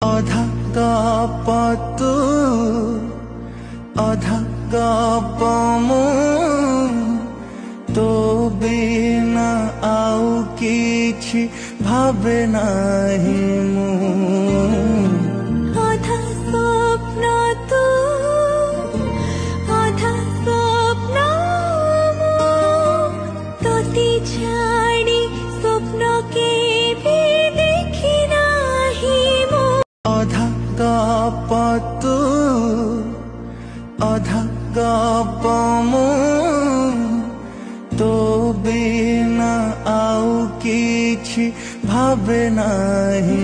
অধা গপ অধা গপ তো বিনা আউ কিছু ভাবে নাহি মু অধা স্বপ্ন তু অধা স্বপ্ন তোতি ছাড়ি স্বপ্ন কেবে দেখি নাহি মু অধা গপ অধা গপ তো বিনা আউ কিছু ভাবে নাহি